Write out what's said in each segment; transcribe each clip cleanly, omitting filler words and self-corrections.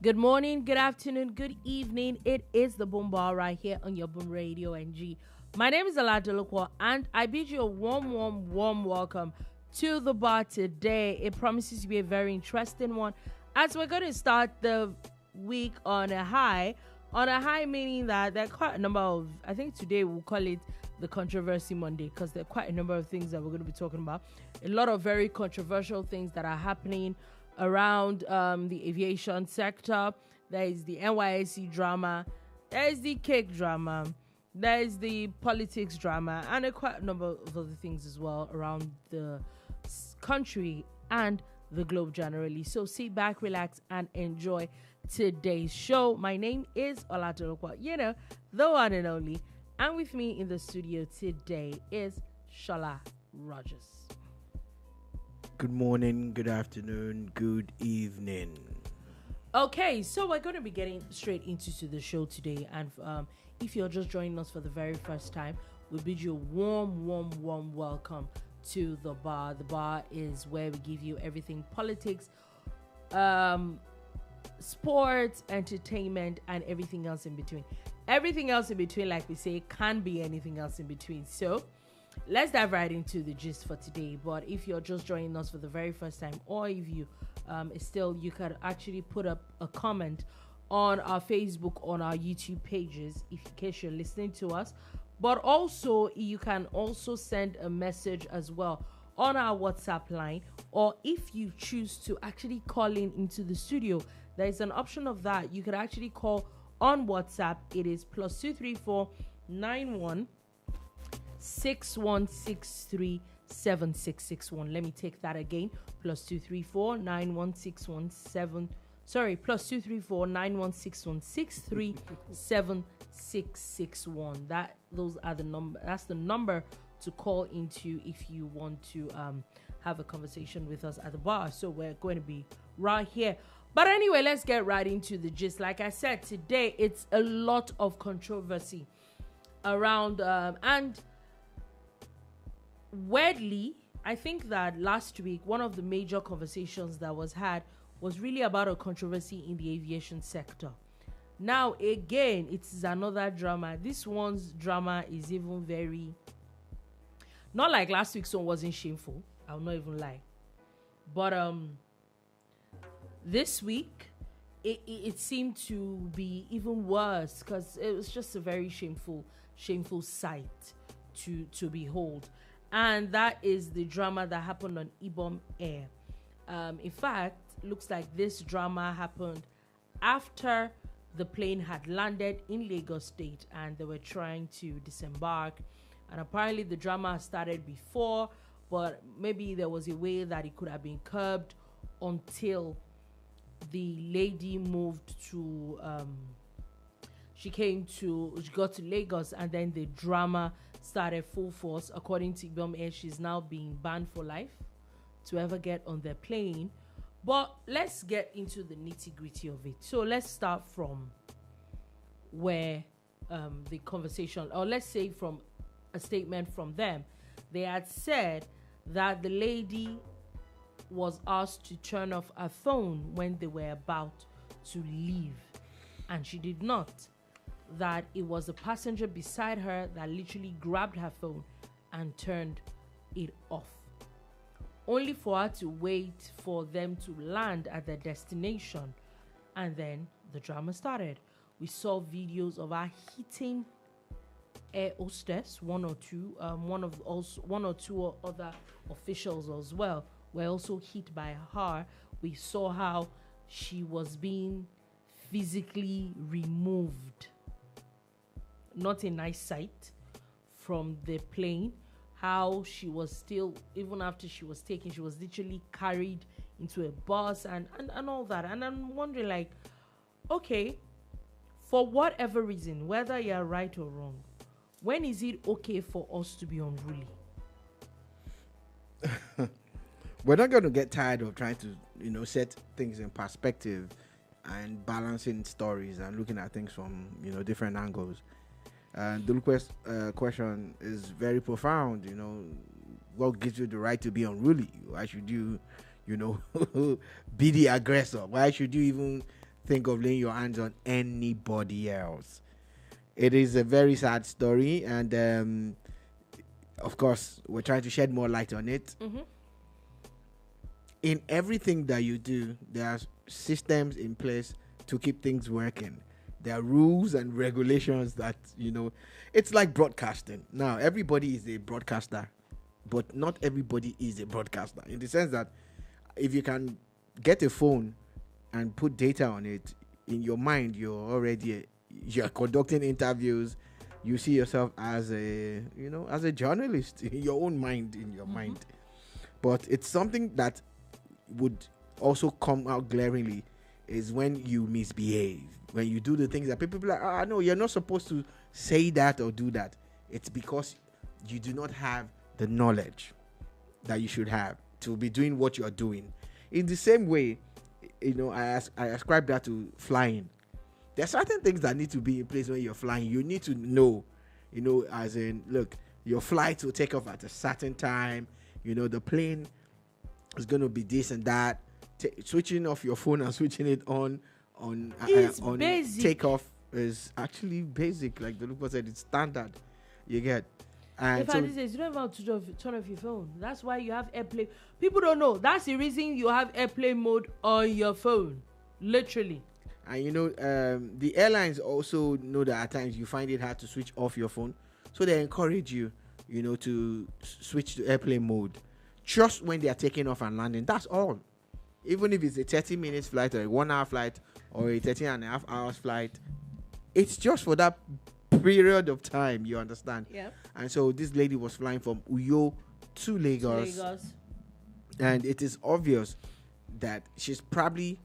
Good morning, good afternoon, good evening. It is the Boom Bar right here on your Boom Radio NG. My name is Aladolokwa and I bid you a warm welcome to the bar today. It promises to be a very interesting one as we're going to start the week on a high. On a high meaning that there are quite a number of, I think today we'll call it the Controversy Monday because there are quite a number of things that we're going to be talking about. A lot of very controversial things that are happening around the aviation sector. There is the NYSC drama, there is the cake drama, there is the politics drama, and quite a number of other things as well around the country and the globe generally. So sit back, relax, and enjoy today's show. My name is Olatolokwa, the one and only. And with me in the studio today is Shola Rogers. Good morning, good afternoon, good evening. Okay, so we're going to be getting straight into the show today. And if you're just joining us for the very first time, we bid you a warm welcome to the bar. The bar is where we give you everything politics, sports, entertainment, and everything else in between. Everything else in between, like we say, can be anything else in between. So let's dive right into the gist for today. But if you're just joining us for the very first time, or if you you can actually put up a comment on our Facebook, on our YouTube pages, in case you're listening to us. But also, you can also send a message as well on our WhatsApp line, or if you choose to actually call into the studio, there is an option of that. You can actually call on WhatsApp. It is +234 91 6163 7661. Let me take that again. +234 9161 +234 9161 7661. Those are the number. That's the number to call into if you want to have a conversation with us at the bar. So we're going to be right here. But anyway, let's get right into the gist. Like I said, today it's a lot of controversy around and weirdly, I think that last week one of the major conversations that was had was really about a controversy in the aviation sector. Now again, it is another drama. This one's drama is even very, not like last week's one wasn't shameful, I'll not even lie, but this week it seemed to be even worse because it was just a very shameful sight to behold. And that is the drama that happened on Ibom Air. In fact, looks like this drama happened after the plane had landed in Lagos State and they were trying to disembark. And apparently the drama started before, but maybe there was a way that it could have been curbed until the lady moved to she got to Lagos, and then the drama started full force. According to Ibom Air, she's now being banned for life to ever get on their plane. But let's get into the nitty-gritty of it. So let's start from where the conversation, or let's say from a statement from them. They had said that the lady was asked to turn off her phone when they were about to leave, and she did not. That it was the passenger beside her that literally grabbed her phone and turned it off, only for her to wait for them to land at their destination. And then the drama started. We saw videos of her hitting air hostess, one or two other officials as well were also hit by her. We saw how she was being physically removed, not a nice sight, from the plane. How she was still, even after she was taken, she was literally carried into a bus and all that. And I'm wondering, like, okay, for whatever reason, whether you're right or wrong, when is it okay for us to be unruly? We're not going to get tired of trying to, set things in perspective and balancing stories and looking at things from, different angles. And the question is very profound. What gives you the right to be unruly? Why should you, be the aggressor? Why should you even think of laying your hands on anybody else. It is a very sad story, and of course, we're trying to shed more light on it. Mm-hmm. In everything that you do, there are systems in place to keep things working. There are rules and regulations that, it's like broadcasting. Now, everybody is a broadcaster, but not everybody is a broadcaster, in the sense that if you can get a phone and put data on it, in your mind, you're conducting interviews. You see yourself as a journalist in your own mind, mind. But it's something that would also come out glaringly is when you misbehave, when you do the things that people be like, no, you're not supposed to say that or do that. It's because you do not have the knowledge that you should have to be doing what you're doing. In the same way, I ascribe that to flying. There are certain things that need to be in place when you're flying. You need to know, as in, look, your flight will take off at a certain time. The plane is going to be this and that. Switching off your phone and switching it on basic. Takeoff is actually basic. Like the Lupa said, it's standard. You get. And in fact, these days, you don't have to turn off your phone. That's why you have airplane. People don't know. That's the reason you have airplane mode on your phone. Literally. And the airlines also know that at times you find it hard to switch off your phone. So they encourage you, to switch to airplane mode just when they are taking off and landing. That's all. Even if it's a 30-minute flight or a 1-hour flight or a 13.5 hours flight, it's just for that period of time, you understand? Yeah. And so this lady was flying from Uyo to Lagos. And it is obvious that she's probably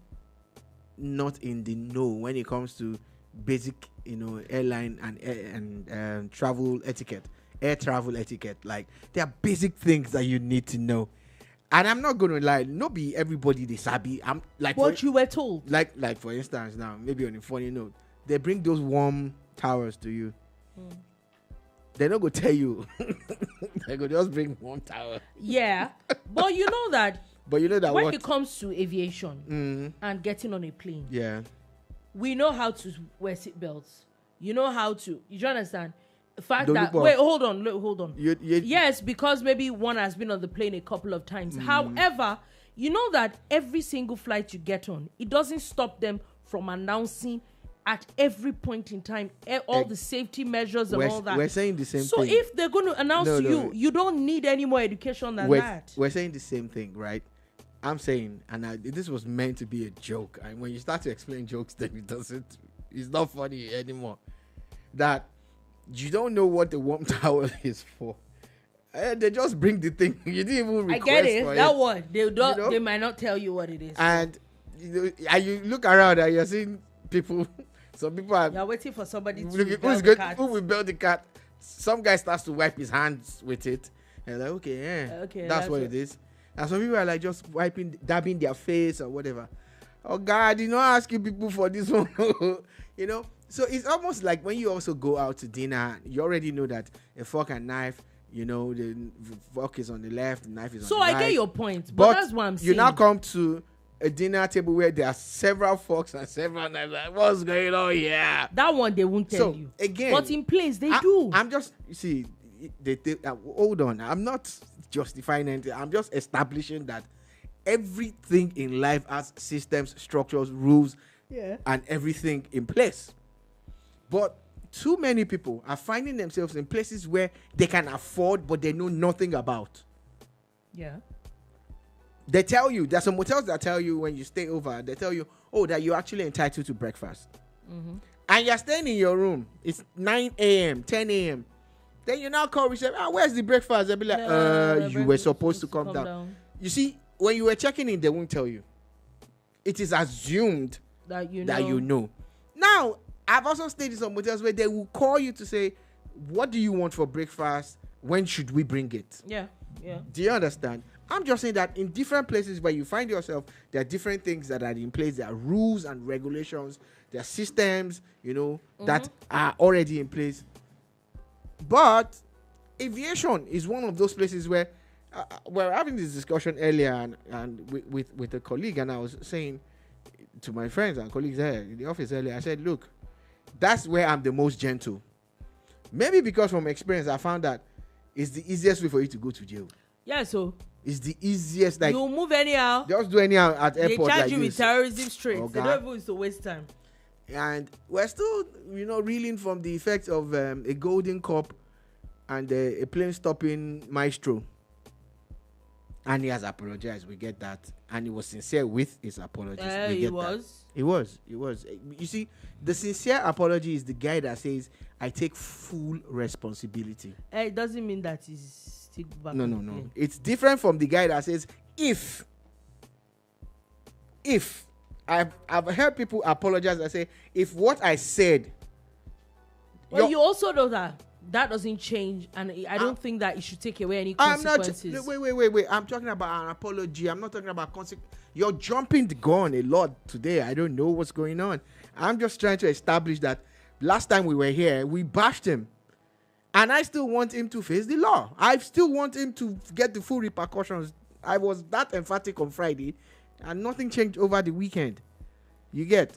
not in the know when it comes to basic, airline and travel etiquette, air travel etiquette. Like, there are basic things that you need to know. And I'm not going to lie, not be everybody they sabi. I'm like what you were told. Like for instance, now maybe on a funny note, they bring those warm towels to you. They're not going to tell you. They're going to just bring warm towel. Yeah, but you know that. But you know that when it comes to aviation and getting on a plane, yeah, we know how to wear seatbelts. You know how to. You understand? The fact Don't that look wait, hold on. You, Yes, because maybe one has been on the plane a couple of times. However, you know that every single flight you get on, it doesn't stop them from announcing at every point in time all the safety measures and all that. We're saying the same thing. So if they're going to announce to you, you don't need any more education than that. We're saying the same thing, right? I'm saying, and this was meant to be a joke. And when you start to explain jokes, then it's not funny anymore. That you don't know what the warm towel is for. They just bring the thing. You didn't even request. I get it. For that it. one. They might not tell you what it is. And you look around and you're seeing people. Some people are. You're waiting for somebody to who will build the cat. Some guy starts to wipe his hands with it. And like, okay, that's what it is. And some people are like just dabbing their face or whatever. Oh God, asking people for this one. So it's almost like when you also go out to dinner, you already know that a fork and knife, the fork is on the left, the knife is on the right. So I get your point, but that's what I'm saying. You now come to a dinner table where there are several forks and several knives. Like, what's going on here? That one they won't tell you. Again, but in place they do. I'm just, hold on. I'm not justifying anything. I'm just establishing that everything in life has systems, structures, rules, and everything in place. But too many people are finding themselves in places where they can afford, but they know nothing about. Yeah. They tell you, there's some hotels that tell you when you stay over, they tell you, that you're actually entitled to breakfast. And you're staying in your room. It's 9 a.m., 10 a.m. Then you now call reception. Where's the breakfast? They'll be like, you were supposed to come down. You see, when you were checking in, they won't tell you. It is assumed that you know. Now, I've also stayed in some hotels where they will call you to say, what do you want for breakfast? When should we bring it? Yeah. Do you understand? I'm just saying that in different places where you find yourself, there are different things that are in place. There are rules and regulations. There are systems, that are already in place. But aviation is one of those places where we're having this discussion earlier and with a colleague, and I was saying to my friends and colleagues there in the office earlier, I said, look, that's where I'm the most gentle. Maybe because from experience, I found that it's the easiest way for you to go to jail. Yeah, so it's the easiest. Like, you move anyhow. Just do anyhow at airport. They charge like you with terrorism straight. Okay. They don't even used to waste time. And we're still, reeling from the effects of a golden cup and a plane stopping maestro. And he has apologized. We get that. And he was sincere with his apologies. He was. He was. You see, the sincere apology is the guy that says, I take full responsibility. It doesn't mean that he's still back. No. It's different from the guy that says, if I've heard people apologize and say, if what I said. Well, you also know that doesn't change, and I don't think that it should take away any consequences. Wait. I'm talking about an apology. I'm not talking about consequences. You're jumping the gun a lot today. I don't know what's going on. I'm just trying to establish that last time we were here, we bashed him. And I still want him to face the law. I still want him to get the full repercussions. I was that emphatic on Friday, and nothing changed over the weekend. You get?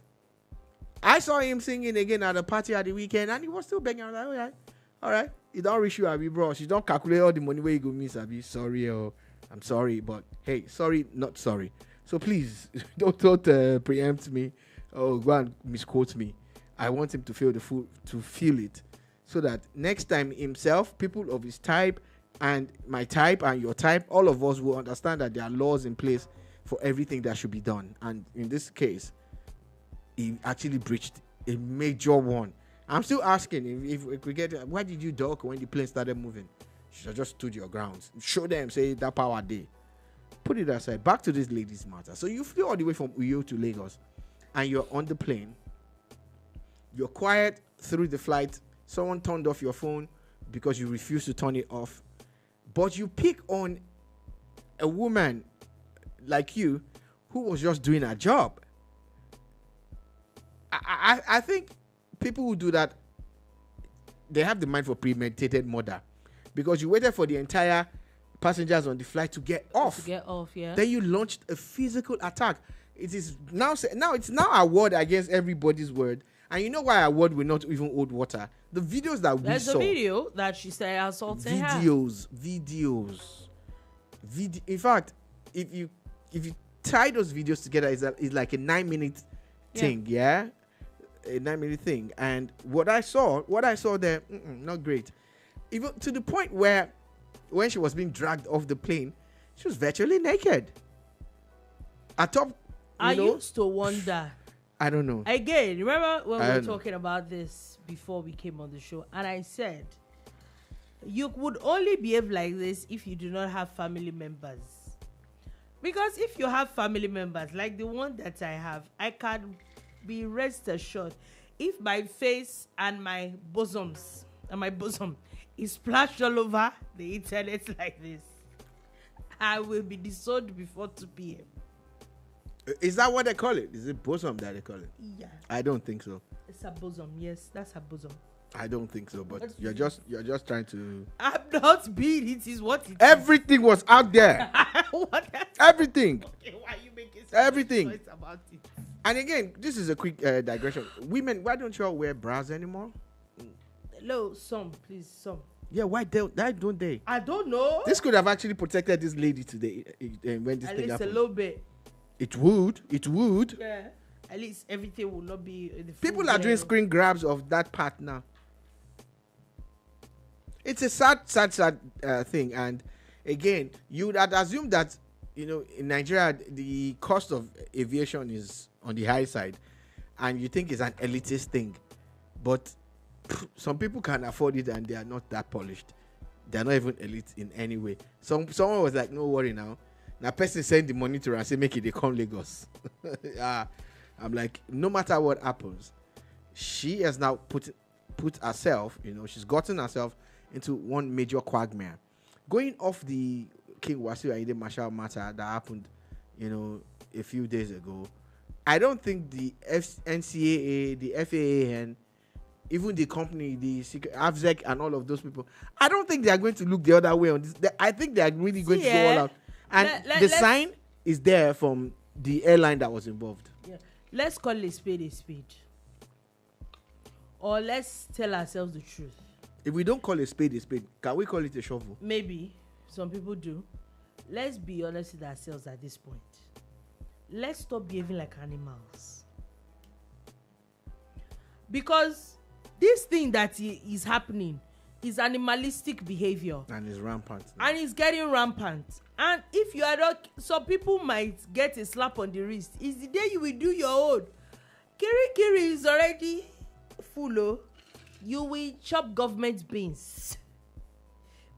I saw him singing again at a party at the weekend, and he was still begging. I was like, all right. You don't reach you, Abi, bro. You don't calculate all the money where you go miss, Abi. Sorry, I'm sorry, but hey, sorry, not sorry. So please, don't preempt me. Go and misquote me. I want him to feel feel it, so that next time himself, people of his type, and my type, and your type, all of us will understand that there are laws in place for everything that should be done. And in this case, he actually breached a major one. I'm still asking if we get, why did you duck when the plane started moving? You should have just stood your grounds. Show them, say that power day. Put it aside. Back to this lady's matter. So you flew all the way from Uyo to Lagos, and you're on the plane. You're quiet through the flight. Someone turned off your phone because you refused to turn it off. But you pick on a woman like you who was just doing her job. I think people who do that, they have the mind for premeditated murder, because you waited for the entire passengers on the flight to get off. Yeah. Then you launched a physical attack. It is now it's a word against everybody's word. And you know why a word will not even hold water? The videos that we saw. There's a video that she said assaulted her. Videos. In fact, if you tie those videos together, it's like a 9-minute thing, yeah? A 9-minute thing. And what I saw there, not great. Even to the point where when she was being dragged off the plane, she was virtually naked. Atop, I used to wonder. I don't know. Again, remember when we were talking about this before we came on the show, and I said, you would only behave like this if you do not have family members. Because if you have family members, like the one that I have, I can be rest assured, if my face and my bosom is splashed all over the internet like this, I will be disowned before 2 p.m. Is that what they call it? Is it bosom that they call it? Yeah. I don't think so. It's a bosom. Yes, that's a bosom. I don't think so, but you're just trying to. I'm not being. It is what it Everything was out there. What? Everything. Okay, why are you making everything about it? And again, this is a quick digression. Women, why don't you all wear bras anymore? No, some, please, some. Yeah, why don't they? I don't know. This could have actually protected this lady today when this At thing least happened. a little bit. It would. Yeah. At least everything will not be. People are doing screen grabs of that part now. It's a sad thing. And again, you would assume that, in Nigeria, the cost of aviation is on the high side, and you think it's an elitist thing. But some people can afford it, and they are not that polished. They are not even elite in any way. Someone was like, no worry now. Now, person send the money to her and say, make it, they come Lagos. I'm like, no matter what happens, she has now put herself, she's gotten herself into one major quagmire. Going off the King Wasiu Ayinde Marshal matter that happened, a few days ago, I don't think the NCAA, the FAA, and even the company, the AFZEC, and all of those people, I don't think they are going to look the other way on this. I think they are really going to go all out. And the sign is there from the airline that was involved. Yeah. let's call a spade, or let's tell ourselves the truth. If we don't call a spade, can we call it a shovel? Maybe some people do. Let's be honest with ourselves at this point. Let's stop behaving like animals, because this thing that is happening is animalistic behavior, and it's rampant now. And it's getting rampant. And if you are not, some people might get a slap on the wrist. It's the day you will do your own. Kiri is already full. Oh, you will chop government beans,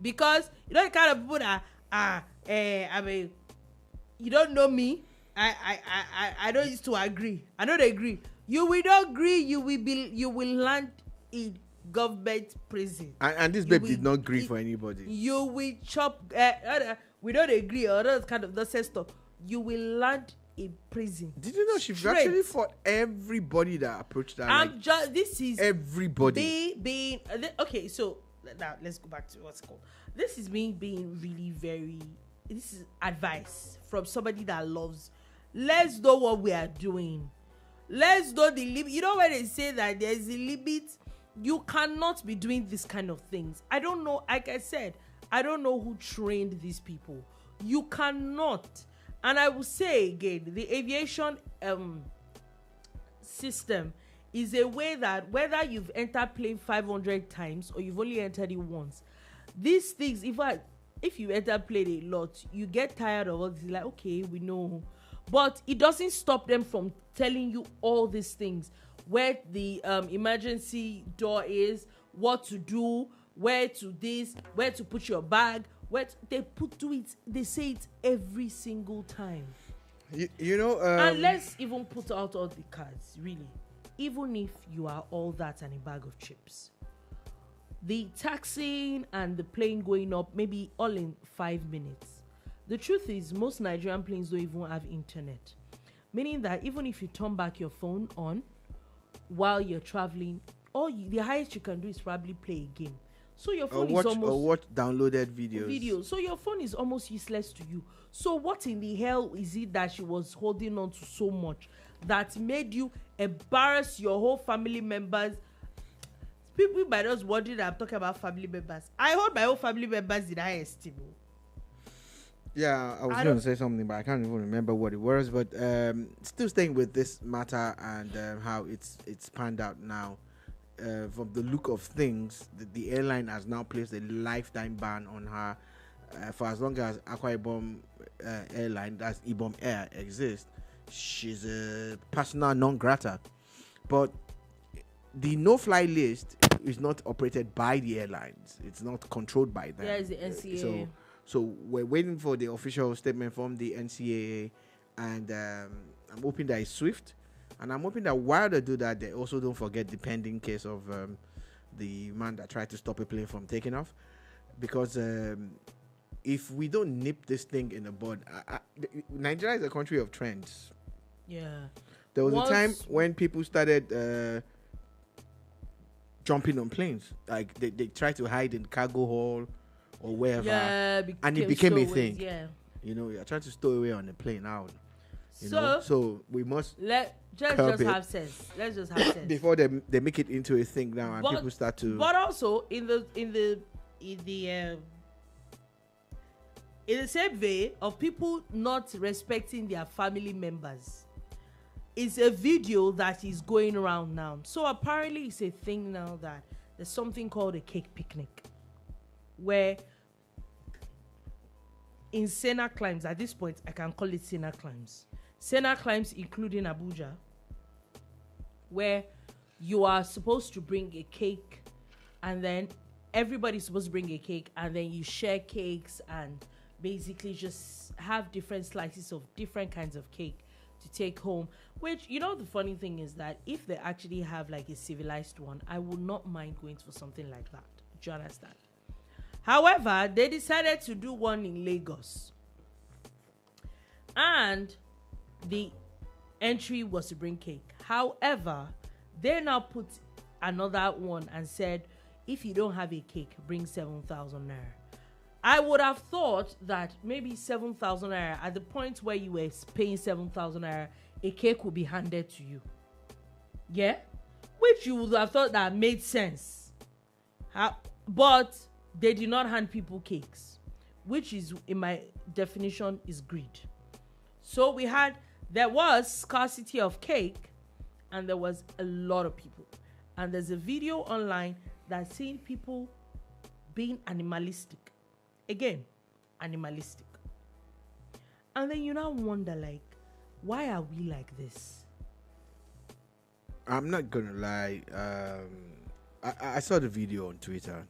because you know the kind of people that I mean, you don't know me. I don't used to agree. I don't agree. You will not agree. You will land in government prison. And this babe did not agree for anybody. You will chop. We don't agree or that kind of nonsense stuff. You will land in prison. Did you know she actually fought everybody that approached her? This is everybody being okay. So now let's go back to what's called. This is me being really very. This is advice from somebody that loves. Let's know what we are doing. Let's know the limit. You know when they say that there's a limit, you cannot be doing this kind of things. I don't know. Like I said, I don't know who trained these people. You cannot. And I will say again, the aviation system is a way that whether you've entered plane 500 times or you've only entered it once, these things, if you enter plane a lot, you get tired of all this. Like, okay, we know. But it doesn't stop them from telling you all these things. Where the emergency door is, what to do, where to this, where to put your bag, they say it every single time. You know, and let's even put out all the cards, really. Even if you are all that and a bag of chips, the taxing and the plane going up, maybe all in 5 minutes. The truth is, most Nigerian planes don't even have internet, meaning that even if you turn back your phone on while you're traveling, the highest you can do is probably play a game. So your phone is almost, or watch downloaded videos. So your phone is almost useless to you. So what in the hell is it that she was holding on to so much that made you embarrass your whole family members? People might just wonder that I'm talking about family members. I hold my own family members in high esteem. Yeah, I was going to say something, but I can't even remember what it was. But still staying with this matter and how it's panned out now. From the look of things, the airline has now placed a lifetime ban on her for as long as Ibom airline, that's Ibom Air, exists. She's a persona non grata. But the no-fly list is not operated by the airlines. It's not controlled by them. Yeah, it's the NSIA. So we're waiting for the official statement from the NCAA, and I'm hoping that it's swift. And I'm hoping that while they do that, they also don't forget the pending case of the man that tried to stop a plane from taking off. Because if we don't nip this thing in the bud, Nigeria is a country of trends. Yeah. There was a time when people started jumping on planes. Like they tried to hide in cargo hall or wherever. Yeah, and it became a thing. Yeah. You know, you're trying to stow away on the plane now. So we must let's just have sense. Let's just have sense before they make it into a thing now, and people start to. But also in the same way of people not respecting their family members, is a video that is going around now. So apparently, it's a thing now that there's something called a cake picnic, where in Sena climbs, at this point, I can call it Sena climbs. Sena climbs, including Abuja, where you are supposed to bring a cake, and then everybody's supposed to bring a cake, and then you share cakes and basically just have different slices of different kinds of cake to take home. Which, you know, the funny thing is that if they actually have like a civilized one, I would not mind going for something like that. Do you understand? However, they decided to do one in Lagos, and the entry was to bring cake. However, they now put another one and said, if you don't have a cake, bring 7,000 naira. I would have thought that maybe 7,000 naira, at the point where you were paying 7,000 naira, a cake will be handed to you. Yeah? Which you would have thought that made sense. But they did not hand people cakes, which is, in my definition, is greed. So there was scarcity of cake, and there was a lot of people. And there's a video online that's seeing people being animalistic. Again, animalistic. And then you now wonder, like, why are we like this? I'm not gonna lie. I saw the video on Twitter.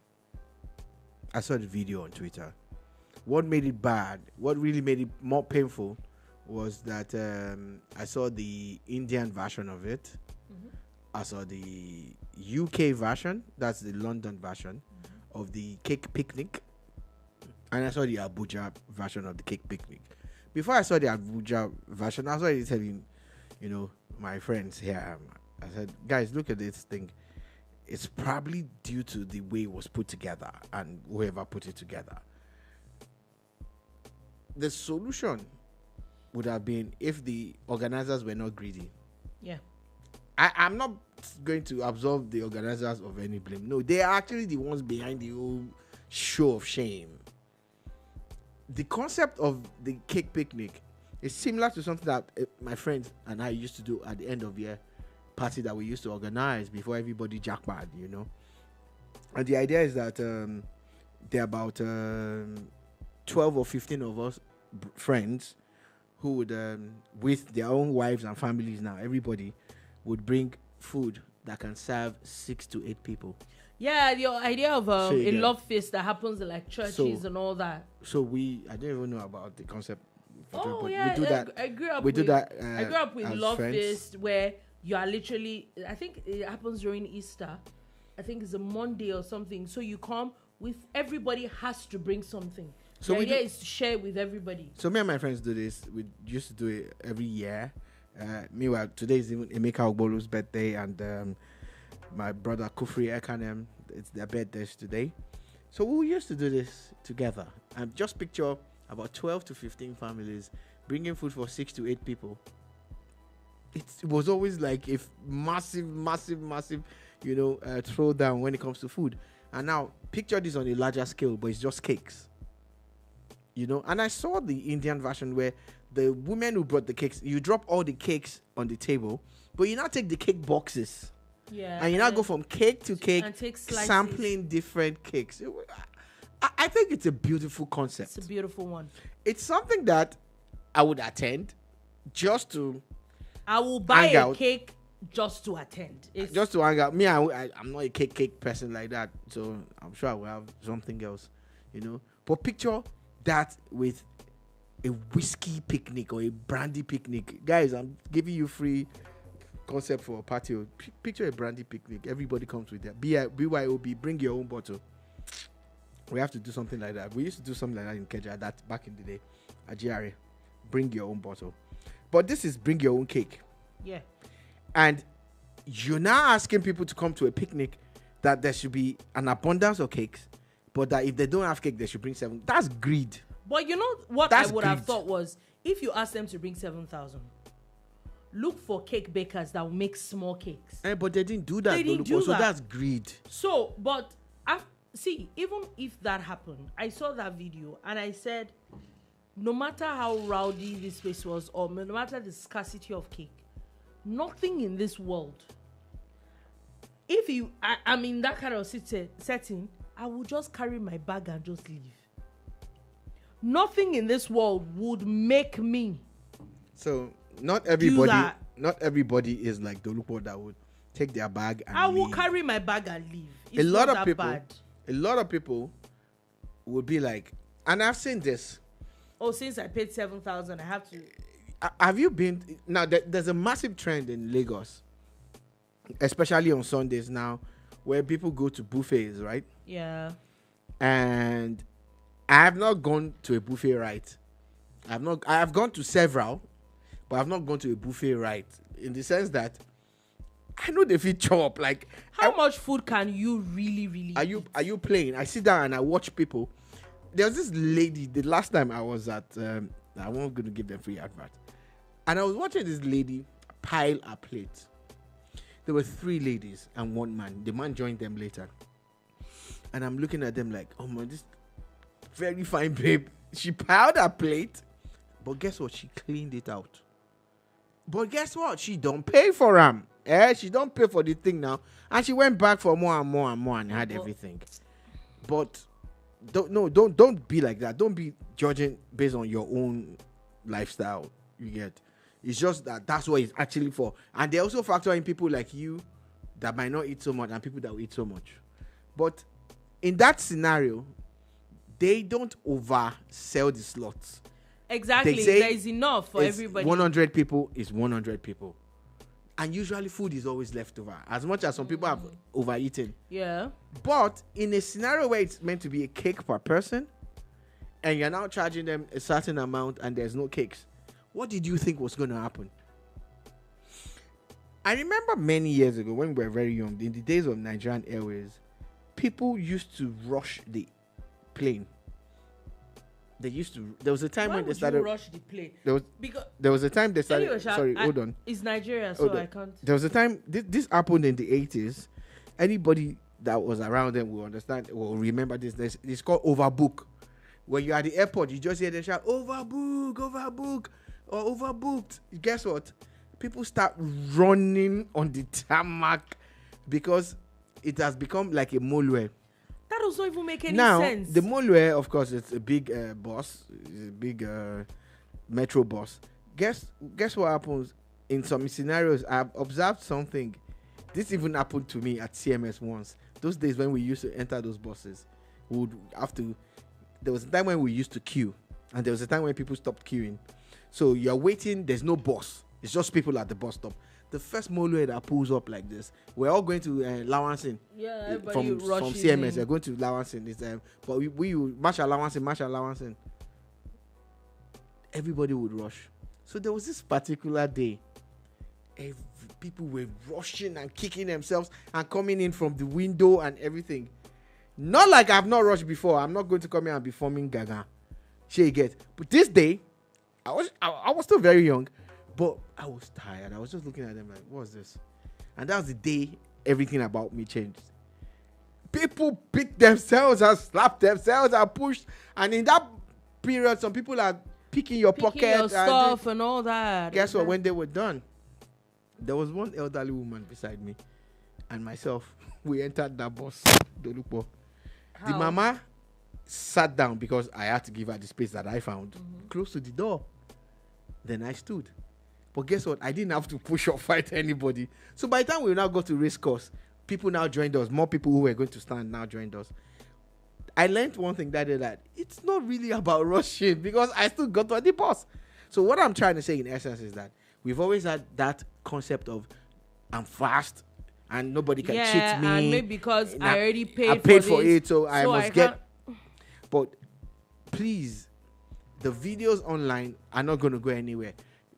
What made it bad, what really made it more painful, was that I saw the Indian version of it. Mm-hmm. I saw the UK version, that's the London version of the cake picnic. And I saw the Abuja version of the cake picnic. Before I saw the Abuja version, I was already telling, my friends here, I said, guys, look at this thing. It's probably due to the way it was put together and whoever put it together. The solution would have been if the organizers were not greedy. Yeah. I'm not going to absolve the organizers of any blame. No, they are actually the ones behind the whole show of shame. The concept of the cake picnic is similar to something that my friends and I used to do at the end of year party that we used to organize before everybody jackpot, And the idea is that there are about 12 or 15 of us friends who would, with their own wives and families now, everybody would bring food that can serve 6 to 8 people. Yeah, the idea of a love feast that happens in like churches and all that. So I don't even know about the concept. Yeah, we do that. I grew up with love feast where you are literally, I think it happens during Easter. I think it's a Monday or something. So you come with, everybody has to bring something. So the idea is to share with everybody. So me and my friends do this. We used to do it every year. Meanwhile, today is even Emeka Ogbolu's birthday, and my brother Kufri Ekanem, it's their birthdays today. So we used to do this together. And just picture about 12 to 15 families bringing food for 6 to 8 people. It was always like a massive throwdown when it comes to food. And now picture this on a larger scale, but it's just cakes. And I saw the Indian version where the women who brought the cakes, you drop all the cakes on the table, but you now take the cake boxes. Yeah. And you now go from cake to cake, and take slices, sampling different cakes. I think it's a beautiful concept. It's a beautiful one. It's something that I would attend just to I will buy a cake just to attend. Just to hang out. Me, I'm not a cake person like that, so I'm sure I will have something else, But picture that with a whiskey picnic or a brandy picnic. Guys, I'm giving you free concept for a party. Picture a brandy picnic. Everybody comes with that. BYOB, bring your own bottle. We have to do something like that. We used to do something like that in Keja, that back in the day. At GRA, bring your own bottle. But this is bring your own cake. Yeah. And you're now asking people to come to a picnic that there should be an abundance of cakes, but that if they don't have cake, they should bring 7. That's greed. But you know what I would have thought was, if you ask them to bring 7,000, look for cake bakers that will make small cakes. But they didn't do that. They didn't do that. So that's greed. So, but see, even if that happened, I saw that video and I said, no matter how rowdy this place was, or no matter the scarcity of cake, nothing in this world, if I'm in that kind of setting, I would just carry my bag and just leave. Nothing in this world would make me. So not everybody is like Dolupo that would take their bag and I leave. will carry my bag and leave. It's a lot not of that people bad. A lot of people would be like, and I've seen this. Oh, since I paid 7,000, I have to. Have you been now? There's a massive trend in Lagos, especially on Sundays now, where people go to buffets, right? Yeah. And I have not gone to a buffet, right? I have gone to several, but I've not gone to a buffet, right? In the sense that I know they fit chop. Like, how much food can you really eat? Are you playing? I sit down and I watch people. There was this lady the last time I was at. I won't going to give them free advert. And I was watching this lady pile a plate. There were 3 ladies and 1 man. The man joined them later. And I'm looking at them like, oh man, this very fine babe. She piled her plate. But guess what? She cleaned it out. But guess what? She don't pay for them. She don't pay for the thing now. And she went back for more and more and more and had everything. But don't be like that. Don't be judging based on your own lifestyle. You get. It's just that's what it's actually for. And they also factor in people like you that might not eat so much and people that will eat so much. But in that scenario, they don't oversell the slots. Exactly. There is enough for everybody. 100 people is 100 people. And usually food is always left over. As much as some people have overeaten. Yeah. But in a scenario where it's meant to be a cake per person, and you're now charging them a certain amount and there's no cakes, what did you think was going to happen? I remember many years ago when we were very young, in the days of Nigerian Airways, people used to rush the plane. There was a time when they started rush the plane. There was a time they started. Sorry, hold on. It's Nigeria, so I can't. There was a time this happened in the 80s. Anybody that was around them will understand or remember this. It's called overbook. When you're at the airport, you just hear them shout overbook, or overbooked. Guess what? People start running on the tarmac because it has become like a moleware. That does not even make any Now, sense. the moleware, of course, it's a big bus, it's a big metro bus. Guess what happens in some scenarios? I've observed something. This even happened to me at CMS once. Those days when we used to enter those buses, we would have to. There was a time when we used to queue, and there was a time when people stopped queuing. So you're waiting. There's no bus. It's just people at the bus stop. The first moleware that pulls up like this, we're all going to Lawansing. Yeah, everybody from CMS. They're going to Lawansing. It's but we march Lawansing. Everybody would rush. So there was this particular day. People were rushing and kicking themselves and coming in from the window and everything. Not like I've not rushed before. I'm not going to come here and be forming gaga. She get. But this day, I was still very young. But I was tired. I was just looking at them like, what's this? And that was the day everything about me changed. People beat themselves and slapped themselves and pushed. And in that period, some people are picking your pocket. Your stuff and all that. Guess what? When they were done, there was one elderly woman beside me and myself. We entered that bus. The mama sat down because I had to give her the space that I found close to the door. Then I stood. But guess what? I didn't have to push or fight anybody. So by the time we now got to race course, people now joined us. More people who were going to stand now joined us. I learned one thing that day, that it's not really about rushing because I still got to the bus. So what I'm trying to say in essence is that we've always had that concept of I'm fast and nobody can cheat me. And maybe because I already paid I paid for it, so I must get. But please, the videos online are not going to go anywhere.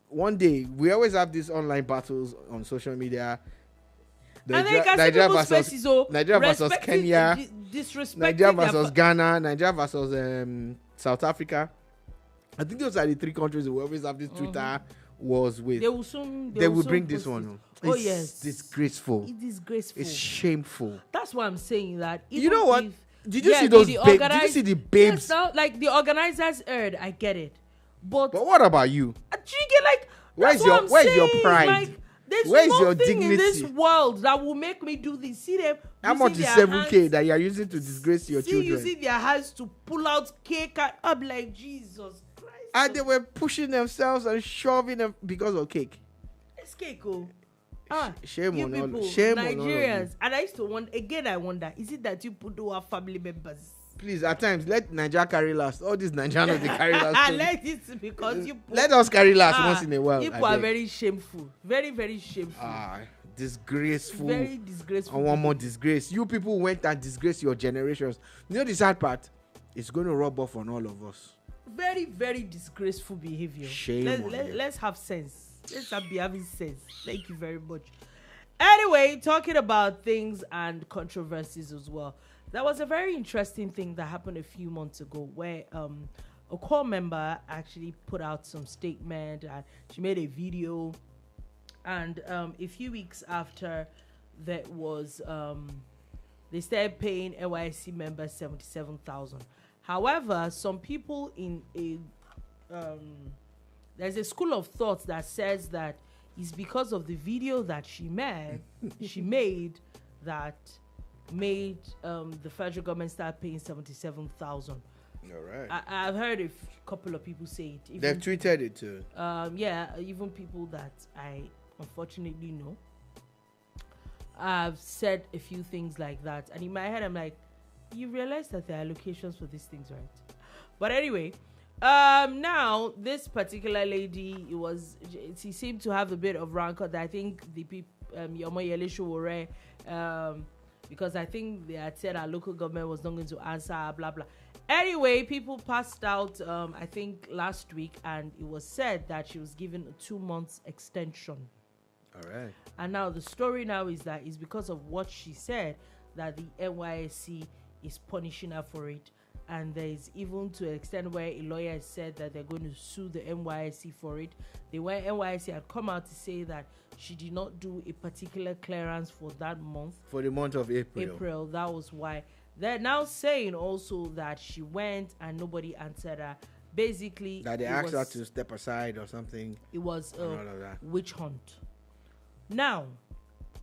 One day, we always have these online battles on social media. Nigeria versus Kenya, Nigeria versus Ghana, Nigeria versus South Africa. I think those are the 3 countries we always have this Twitter wars with. They will bring this one. Oh yes, disgraceful. It's disgraceful. It's shameful. That's why I'm saying that. You know what? Did you see those? Did you see the babes? Yes, no, like the organizers heard. I get it. But what about you? Where's your pride? Like, there's where's your nothing dignity in this world that will make me do this. See them. How much is 7K that you are using to disgrace your children? Using their hands to pull out cake. I'm like, Jesus Christ. And they were pushing themselves and shoving them because of cake. It's cake, oh. Shame on people, all. Shame Nigerians. on all. And I used to wonder again. I wonder, is it that you put our family members? Please, at times, let Nigeria carry last. All these Nigerians, they carry last. Let it because you. Let us carry last once in a while. People are very shameful. Very, very shameful. Disgraceful. Very disgraceful. And one more disgrace. You people went and disgraced your generations. You know the sad part? It's going to rub off on all of us. Very, very disgraceful behavior. Shame. Let's have sense. Let's be having sense. Thank you very much. Anyway, talking about things and controversies as well. That was a very interesting thing that happened a few months ago where a core member actually put out some statement, and she made a video. And a few weeks after, that was they started paying NYSC members 77,000. However, some people in a there's a school of thought that says that it's because of the video that she made that made the federal government start paying 77,000. All right. I've heard a couple of people say it. They've tweeted it too. Yeah, even people that I unfortunately know. I've said a few things like that, and in my head I'm like, you realize that there are allocations for these things, right? But anyway, now this particular lady, she seemed to have a bit of rancor that I think the people Yele because I think they had said our local government was not going to answer, blah blah. Anyway, people passed out I think last week, and it was said that she was given a 2 months extension. All right. And now the story now is that it's because of what she said that the NYSC is punishing her for it. And there is even to an extent where a lawyer has said that they're going to sue the NYSC for it. The NYSC had come out to say that she did not do a particular clearance for that month. For the month of April. That was why. They're now saying also that she went and nobody answered her. Basically, that they asked her to step aside or something. It was a witch hunt. Now,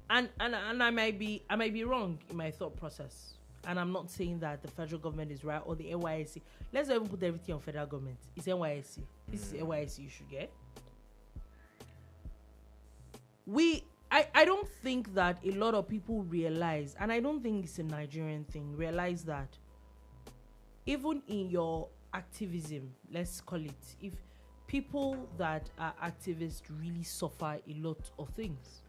and I might be wrong in my thought process, and I'm not saying that the federal government is right or the NYSC. Let's not even put everything on federal government. It's NYSC. This is NYSC you should get. I don't think that a lot of people realize, and I don't think it's a Nigerian thing, realize that even in your activism, let's call it, if people that are activists really suffer a lot of things.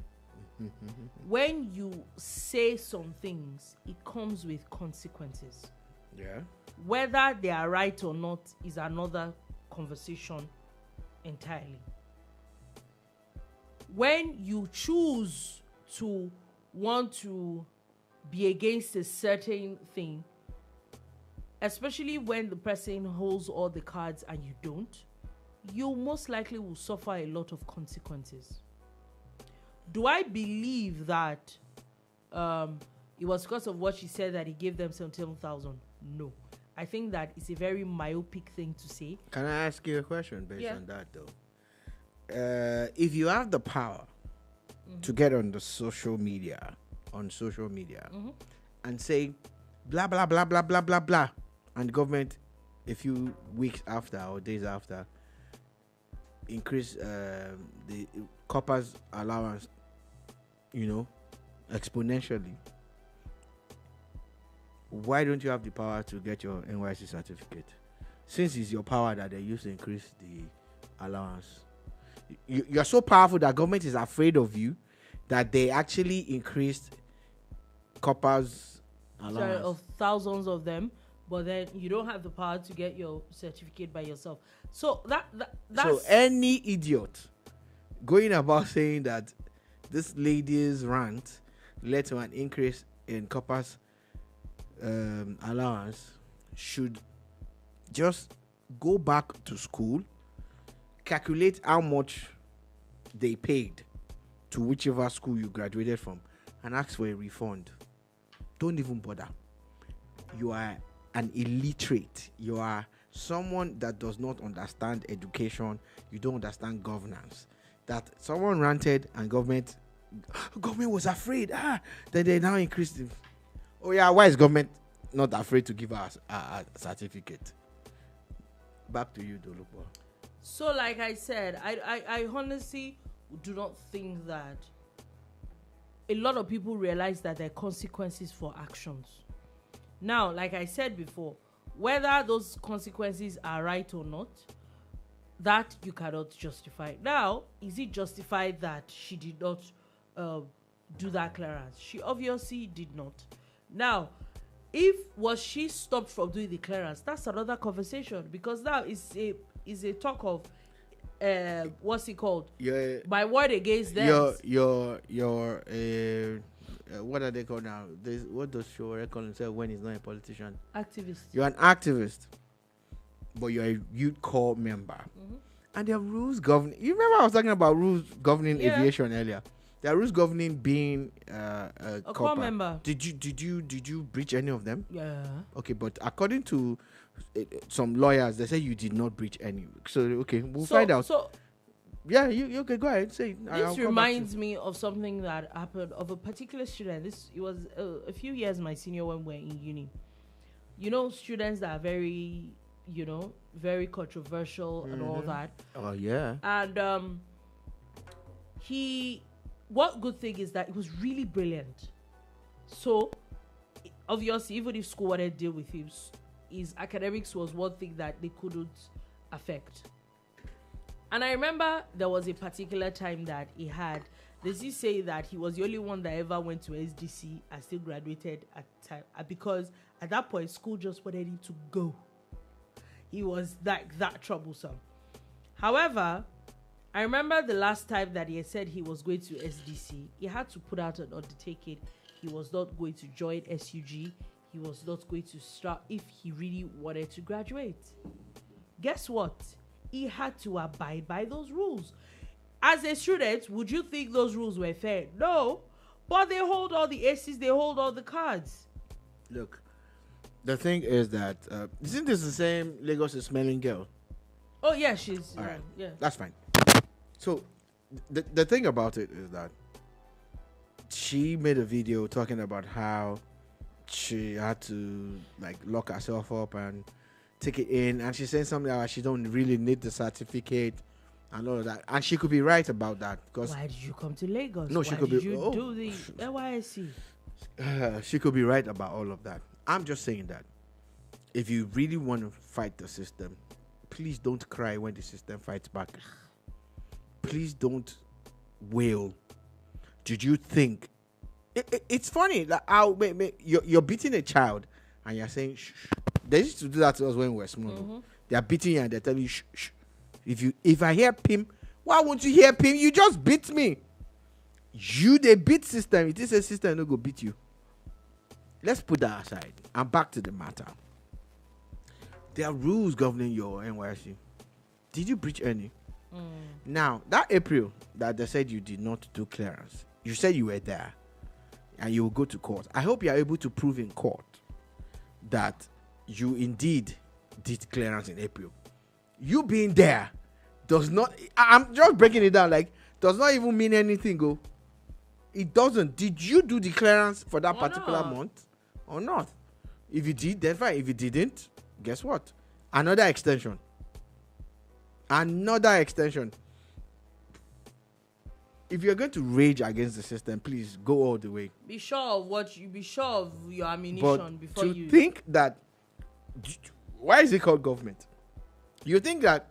When you say some things, it comes with consequences. Yeah. Whether they are right or not is another conversation entirely. When you choose to want to be against a certain thing, especially when the person holds all the cards and you don't, you most likely will suffer a lot of consequences. Do I believe that it was because of what she said that he gave them 77,000? No. I think that it's a very myopic thing to say. Can I ask you a question based on that, though? If you have the power to get on the social media, and say blah blah blah blah blah blah blah, and the government a few weeks after or days after increase the coppers allowance, exponentially, why don't you have the power to get your NYSC certificate? Since it's your power that they use to increase the allowance. You're so powerful that government is afraid of you that they actually increased coppers allowance. Of thousands of them, but then you don't have the power to get your certificate by yourself. So that's so any idiot going about saying that this lady's rant led to an increase in coppers allowance should just go back to school, calculate how much they paid to whichever school you graduated from, and ask for a refund. Don't even bother. You are an illiterate. You are someone that does not understand education. You don't understand governance. That someone ranted and government was afraid. Then they now increased it. Oh yeah, why is government not afraid to give us a certificate? Back to you, Dolupo. So, like I said, I honestly do not think that a lot of people realize that there are consequences for actions. Now, like I said before, whether those consequences are right or not, that you cannot justify. Now, is it justified that she did not do that clearance? She obviously did not. Now, was she stopped from doing the clearance? That's another conversation, because now is a talk of what's it called? By word against them. Your what are they called now? What does show record himself when he's not a politician? Activist. You're an activist. but you're a youth corps member, and there are rules governing. You remember I was talking about rules governing aviation earlier. There are rules governing being a corps member. Did you breach any of them? Yeah. Okay, but according to some lawyers, they say you did not breach any. So okay, we'll find out. So yeah, you okay? Go ahead, say. This reminds me of something that happened of a particular student. It was a few years my senior when we were in uni. You know, students that are very, very controversial and all that. Oh yeah. And what good thing is that it was really brilliant. So obviously, even if school wanted to deal with him, his academics was one thing that they couldn't affect. And I remember there was a particular time that he had. Does he say that he was the only one that ever went to SDC and still graduated at time? Because at that point, school just wanted him to go. He was like that troublesome. However, I remember the last time that he had said he was going to SDC, he had to put out an undertaking. He was not going to join SUG. He was not going to start if he really wanted to graduate. Guess what? He had to abide by those rules. As a student, would you think those rules were fair? No. But they hold all the aces, they hold all the cards. Look, the thing is that, isn't this the same Lagos is smelling girl? Oh, yeah, she's... All right, yeah. that's fine. So, the thing about it is that she made a video talking about how she had to, lock herself up and take it in. And she's saying something like she don't really need the certificate and all of that. And she could be right about that. Because why did you come to Lagos? No, she could be... Why did you do the NYSC? She could be right about all of that. I'm just saying that if you really want to fight the system, please don't cry when the system fights back. Please don't wail. Did you think... It's funny. Like, you're beating a child and you're saying, shh. They used to do that to us when we were small. They are beating you and they're telling you, shh, shh. If I hear Pim, why won't you hear Pim? You just beat me. They beat system. It is a system that go beat you. Let's put that aside. And back to the matter. There are rules governing your NYSC. Did you breach any? Now, that April that they said you did not do clearance, you said you were there and you will go to court. I hope you are able to prove in court that you indeed did clearance in April. You being there does not... I'm just breaking it down. Does not even mean anything, go. It doesn't. Did you do the clearance for that particular month or not? If you did, then fine. If you didn't, guess what? Another extension. If you're going to rage against the system, please go all the way. Be sure of your ammunition before you... To think that... Why is it called government? You think that...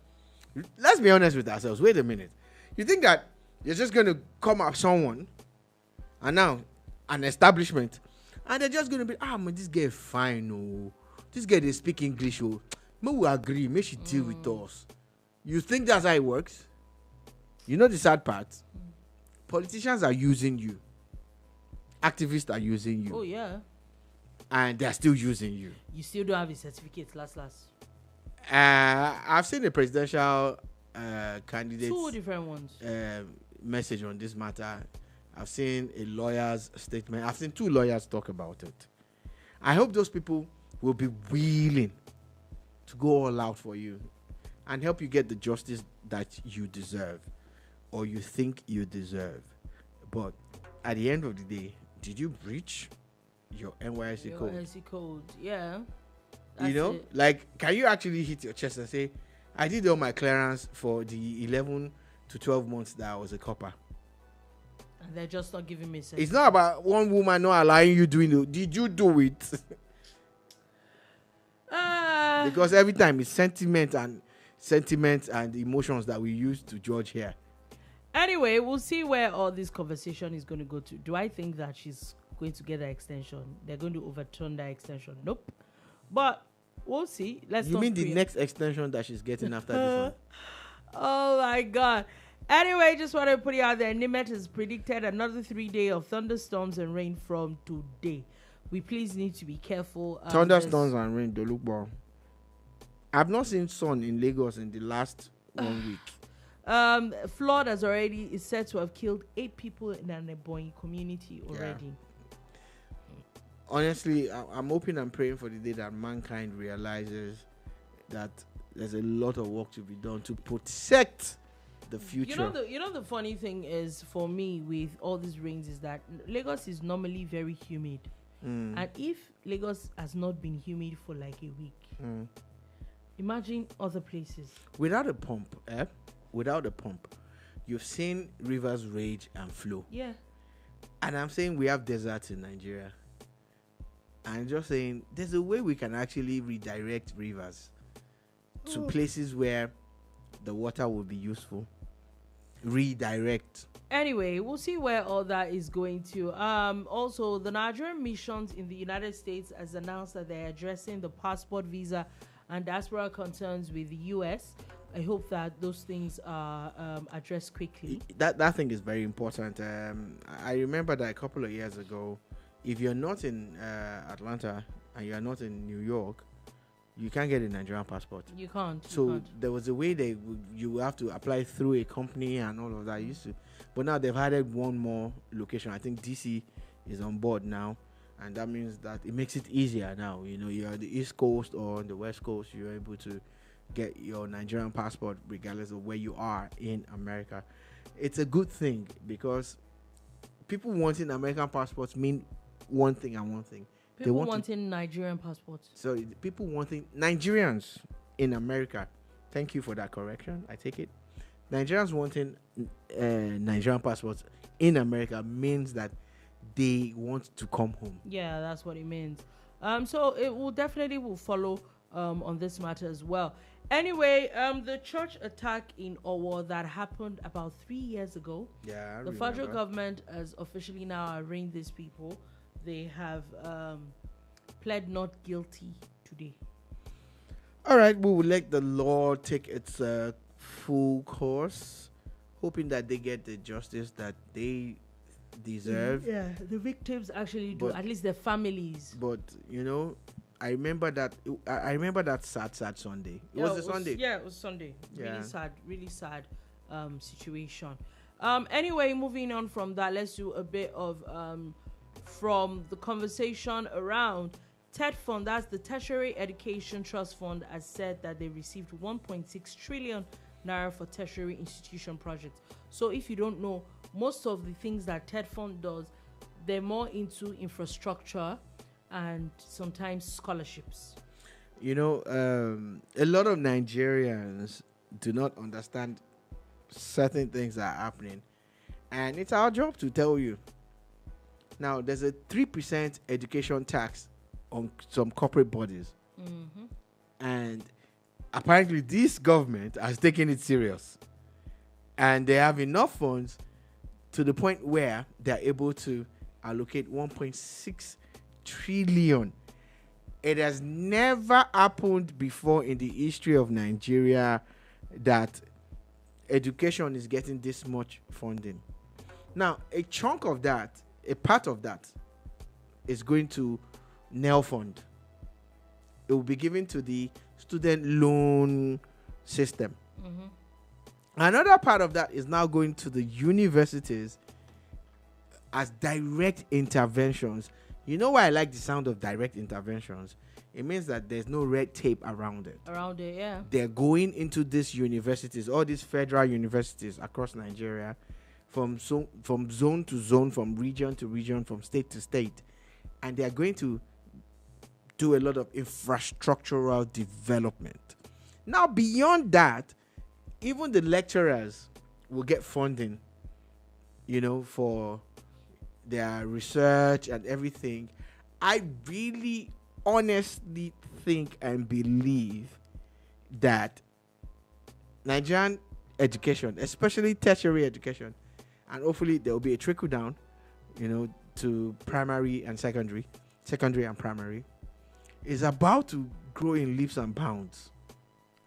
Let's be honest with ourselves. Wait a minute. You think that you're just going to come up someone and now an establishment and they're just going to be, this guy is fine. Oh. This guy, they speak English. Oh. May we agree. May she deal with us. You think that's how it works? You know the sad part? Politicians are using you. Activists are using you. Oh, yeah. And they're still using you. You still don't have a certificate, last. I've seen a presidential candidate. 2 different ones. Message on this matter. I've seen a lawyer's statement. I've seen 2 lawyers talk about it. I hope those people will be willing to go all out for you and help you get the justice that you deserve or you think you deserve. But at the end of the day, did you breach your NYSC code? NYSC code, yeah. Can you actually hit your chest and say, I did all my clearance for the 11 to 12 months that I was a copper? And they're just not giving me sense. It's not about one woman not allowing you doing it. Did you do it? Because every time it's sentiment and emotions that we use to judge here. Anyway, we'll see where all this conversation is going to go to. Do I think that she's going to get that extension? They're going to overturn that extension? Nope. But we'll see. You mean the next extension that she's getting after this one? Oh my God. Anyway, just want to put it out there. Nimet has predicted another 3 days of thunderstorms and rain from today. We please need to be careful. Thunderstorms and rain, they look bad. I've not seen sun in Lagos in the last 1 week. Flood is said to have killed 8 people in an Ebonyi community already. Yeah. Honestly, I'm hoping and praying for the day that mankind realizes that there's a lot of work to be done to protect the future. You know the funny thing is, for me, with all these rains, is that Lagos is normally very humid. And if Lagos has not been humid for like a week, imagine other places. Without a pump, you've seen rivers rage and flow. Yeah. And I'm saying we have deserts in Nigeria. I'm just saying there's a way we can actually redirect rivers to places where the water will be useful. Redirect. Anyway, we'll see where all that is going to. Also, the Nigerian missions in the United States has announced that they're addressing the passport, visa, and diaspora concerns with the U.S. I hope that those things are addressed quickly. That thing is very important. I remember that a couple of years ago, if you're not in Atlanta and you're not in New York, you can't get a Nigerian passport. You can't. There was a way you have to apply through a company and all of that. But now they've added one more location. I think DC is on board now, and that means that it makes it easier now. You're on the East Coast or on the West Coast, you're able to get your Nigerian passport regardless of where you are in America. It's a good thing because people wanting American passports mean one thing and one thing. People wanting Nigerian passports. So people wanting Nigerians in America. Thank you for that correction. I take it. Nigerians wanting Nigerian passports in America means that they want to come home. Yeah, that's what it means. So it will definitely follow on this matter as well. Anyway, the church attack in Owo that happened about 3 years ago. Yeah, the federal government has officially now arraigned these people. They have pled not guilty today. All right, we will let the law take its full course, hoping that they get the justice that they deserve. Yeah, the victims actually do, at least their families. But I remember that sad Sunday. It was Sunday. Yeah, it was Sunday. Yeah. Really sad situation. Anyway, moving on from that, let's do a bit of from the conversation around TETFund. That's the Tertiary Education Trust Fund, has said that they received 1.6 trillion naira for tertiary institution projects. So if you don't know, most of the things that TETFund does, they're more into infrastructure and sometimes scholarships. A lot of Nigerians do not understand certain things that are happening, and it's our job to tell you. Now, there's a 3% education tax on some corporate bodies. And apparently this government has taken it serious. And they have enough funds to the point where they're able to allocate 1.6 trillion. It has never happened before in the history of Nigeria that education is getting this much funding. Now, a part of that is going to NELFUND. It will be given to the student loan system. Another part of that is now going to the universities as direct interventions. You know why I like the sound of direct interventions? It means that there's no red tape around it. Yeah. They're going into these universities, all these federal universities across Nigeria, from zone to zone, from region to region, from state to state. And they are going to do a lot of infrastructural development. Now, beyond that, even the lecturers will get funding, for their research and everything. I really honestly think and believe that Nigerian education, especially tertiary education, and hopefully there will be a trickle down, to primary and secondary and primary, is about to grow in leaps and bounds.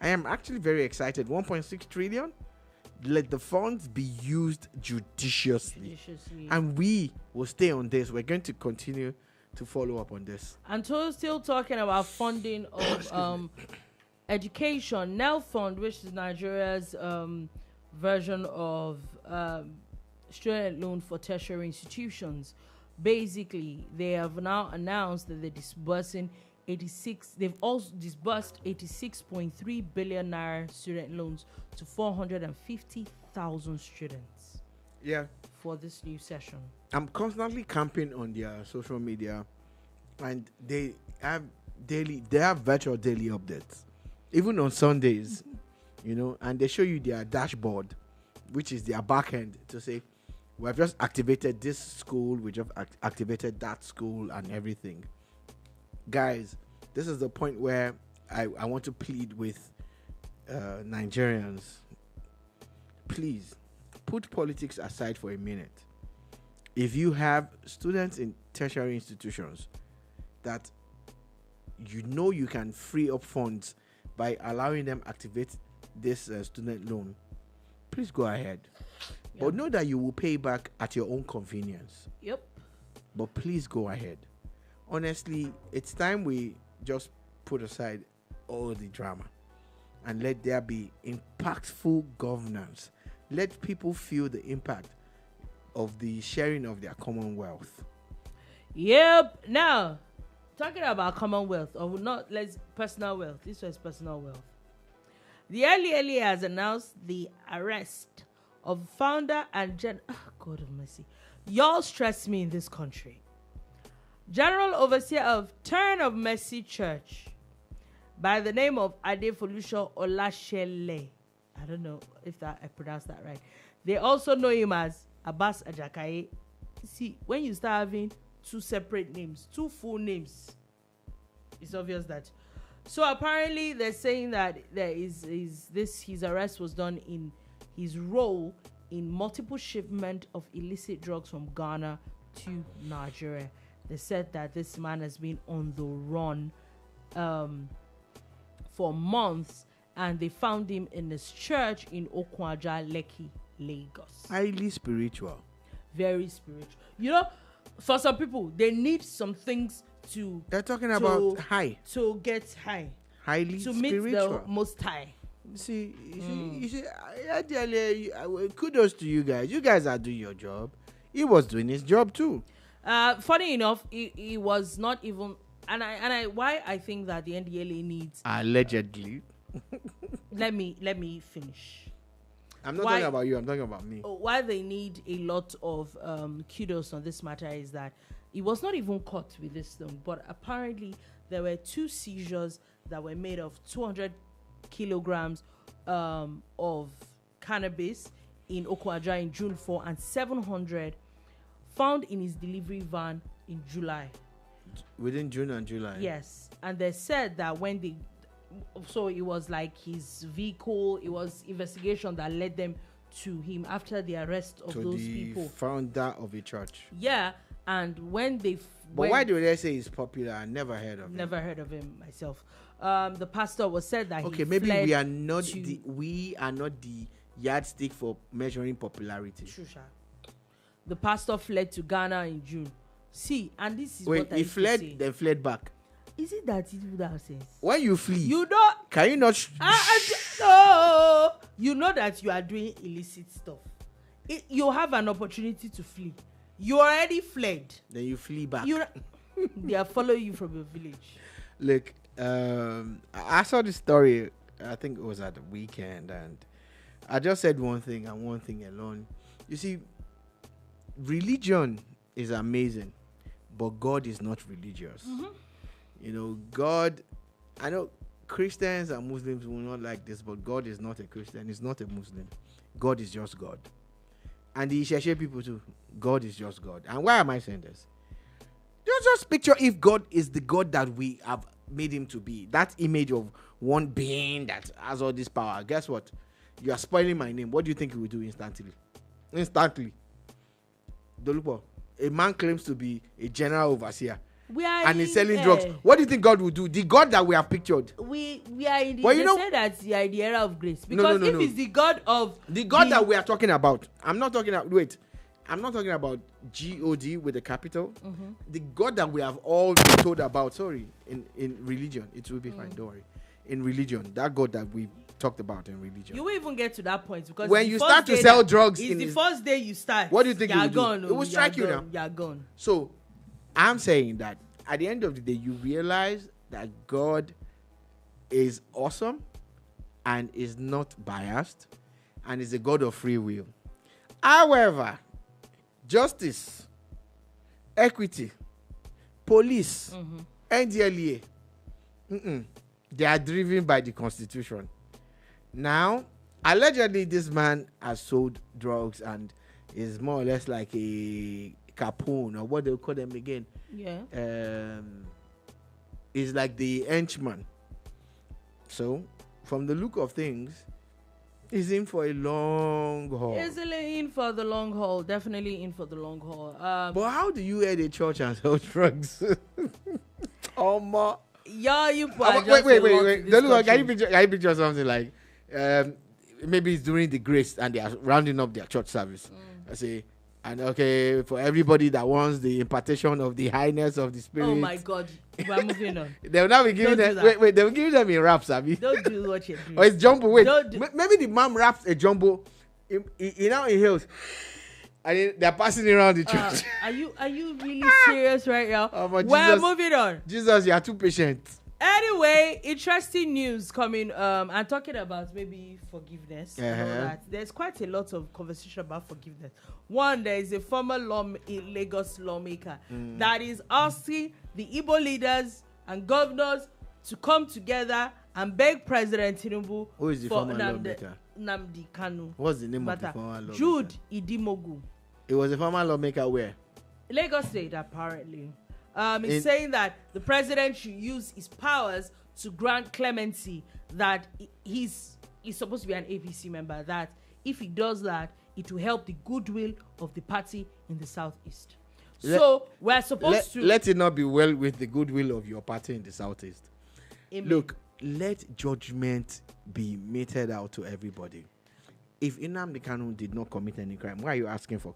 I am actually very excited. 1.6 trillion. Let the funds be used judiciously. And we will stay on this. We're going to continue to follow up on this. And still talking about funding of education, NELFUND, which is Nigeria's version of student loan for tertiary institutions, basically they have now announced that they're disbursing they've also disbursed 86.3 billion naira student loans to 450,000 students. Yeah. For this new session. I'm constantly camping on their social media, and they have virtual daily updates, even on Sundays, and they show you their dashboard, which is their back end, to say, we have just activated this school, we just activated that school and everything. Guys, this is the point where I want to plead with Nigerians. Please, put politics aside for a minute. If you have students in tertiary institutions that you can free up funds by allowing them activate this student loan, please go ahead. Yeah. But know that you will pay back at your own convenience. Yep. But please go ahead. Honestly, it's time we just put aside all the drama and let there be impactful governance. Let people feel the impact of the sharing of their commonwealth. Yep. Now, talking about commonwealth, or not, let's personal wealth. This was personal wealth. The NDLEA has announced the arrest of founder and God of mercy. Y'all stress me in this country. General Overseer of Turn of Mercy Church by the name of Adefolusho Olashele. I don't know if I pronounced that right. They also know him as Abbas Ajakaye. See, when you start having two separate names, two full names, it's obvious that. So apparently they're saying that his arrest was done in his role in multiple shipment of illicit drugs from Ghana to Nigeria. They said that this man has been on the run for months, and they found him in his church in Okwaja, Lekki, Lagos. Highly spiritual. Very spiritual. For some people, they need some things to... They're talking about high. To get high. Highly to spiritual. Meet the most high. You see, kudos to you guys. You guys are doing your job. He was doing his job too. Funny enough, he was not even, and why I think that the NDLEA needs allegedly. let me finish. I'm not talking about you. I'm talking about me. Why they need a lot of kudos on this matter is that he was not even caught with this thing, but apparently there were 2 seizures that were made of 200 kilograms of cannabis in Okwaja in June 4 and 700 found in his delivery van in July. Within June and July? Yes. And they said that so it was like his vehicle, it was investigation that led them to him after the arrest of those people. The founder of a church. Yeah. And when they... But why do they say he's popular? I never heard of him. Never heard of him myself. The pastor was said that okay, maybe we are not the yardstick for measuring popularity. Shusha. The pastor fled to Ghana in June. See, and this is what I he fled, then fled back. Is it that it would have sense? When you flee, you don't. Can you not? No, you know that you are doing illicit stuff. You have an opportunity to flee. You already fled. Then you flee back. They are following you from your village. Look, I saw this story. I think it was at the weekend, and I just said one thing and one thing alone. You see, religion is amazing, but God is not religious. Mm-hmm. God, I know Christians and Muslims will not like this, but God is not a Christian. He's not a Muslim. God is just God. And the Isheshe people too. God is just God. And why am I saying this? Just picture if God is the God that we have made him to be. That image of one being that has all this power. Guess what? You are spoiling my name. What do you think he will do instantly? Dolupo, a man claims to be a general overseer and he's selling drugs. What do you think God will do? The God that we have pictured. We are in the, they say that you are in the era of grace. Because if it's the God of... The God that we are talking about. I'm not talking about God with a capital. Mm-hmm. The God that we have all been told about, in religion, it will be fine, don't worry. in religion, that God that we talked about in religion. You will even get to that point because when you start to sell drugs, it's the first day you start. What do you think you're it will gone, do? It will strike you now. You're gone. So, I'm saying that at the end of the day, you realize that God is awesome and is not biased and is a God of free will. However, justice, equity, police, NDLEA, they are driven by the Constitution. Now, allegedly, this man has sold drugs and is more or less like a capone, or what they call them again. Yeah. Is like the henchman. So, from the look of things, he's in for a long haul. He's in for the long haul. Definitely in for the long haul. But how do you head a church and sell drugs? Yeah, you wait. Can you picture something like maybe it's during the grace and they are rounding up their church service. I say, and okay, for everybody that wants the impartation of the highness of the Spirit. Oh my God, we're moving on. They will not be giving them. Wait, they will give them in raps, Abby. Don't do what you're doing. Or it's jumbo. Wait, maybe the mom wraps a jumbo. He now inhales, and they're passing around the church. Are you really serious right now? We're moving on. Jesus, you are too patient. Anyway, interesting news coming. I'm talking about maybe forgiveness. And all that. There's quite a lot of conversation about forgiveness. One, there is a former Lagos lawmaker that is asking the Igbo leaders and governors to come together and beg President Tinubu. Who is the former lawmaker? Namdi Kanu. What's the name of the former lawmaker? Jude Idimogu. It was a former lawmaker where? Lagos State, apparently. He's saying that the president should use his powers to grant clemency, that he's supposed to be an APC member, that if he does that, it will help the goodwill of the party in the southeast. So we're supposed to... Let it not be well with the goodwill of your party in the southeast. Amen. Look, let judgment be meted out to everybody. If Nnamdi Kanu did not commit any crime, why are you asking for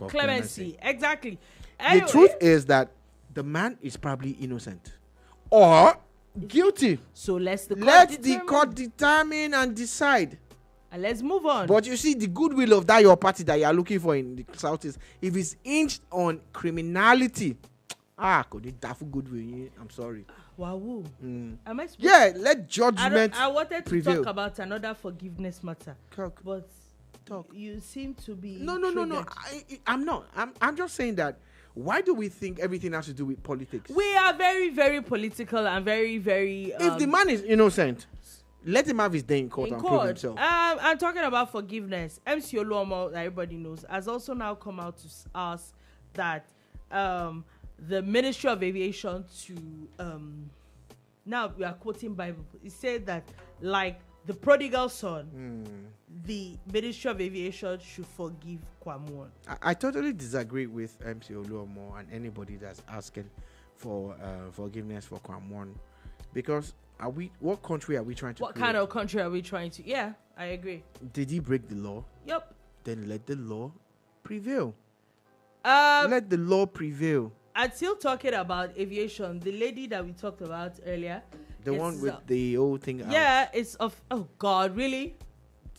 clemency? Exactly. Anyway, the truth is that the man is probably innocent or guilty. So let the court determine and decide. And let's move on. But you see, the goodwill of that your party that you are looking for in the southeast, if it's hinged on criminality, could it daffy goodwill? I'm sorry. Wow. Am I let judgment I wanted to prevail. talk about another forgiveness matter. But you seem to be No. I'm not. I'm just saying that. Why do we think everything has to do with politics? We are very, very political and very, very... if the man is innocent, let him have his day in court and prove himself. I'm talking about forgiveness. MC Oluomo, that everybody knows, has also now come out to ask that the Ministry of Aviation to... now we are quoting Bible. It said that, like the prodigal son, the Ministry of Aviation should forgive Kwamwon. I totally disagree with MC Oluomo and anybody that's asking for forgiveness for Kwamwon, because what country are we trying to What create? kind of country are we trying to? Yeah, I agree. Did he break the law? Yep. Then let the law prevail. Let the law prevail. I'm still talking about aviation. The lady that we talked about earlier. The one with the whole thing out. Yeah, it's of... Oh, God, really?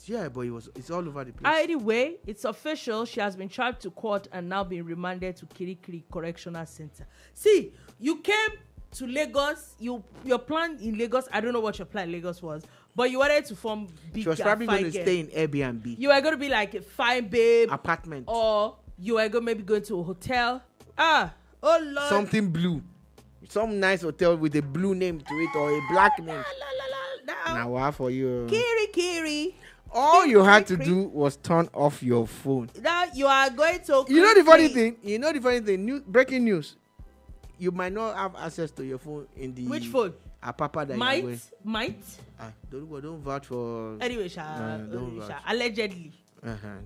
Yeah, but it's all over the place. Anyway, it's official. She has been charged to court and now been remanded to Kirikiri Correctional Center. See, you came to Lagos. Your plan in Lagos, I don't know what your plan in Lagos was, but you wanted to form big... She was probably going to stay in Airbnb. You were going to be like a fine babe. Apartment. Or you were going to maybe go to a hotel. Oh, Lord. Something blue. Some nice hotel with a blue name to it or a black name. Now, what for you? Kiri. All you had to do was turn off your phone. Now you are going to... You know the funny thing? Breaking news. You might not have access to your phone in the... Which phone? Papa that Might? Don't vouch for... Anyway, allegedly.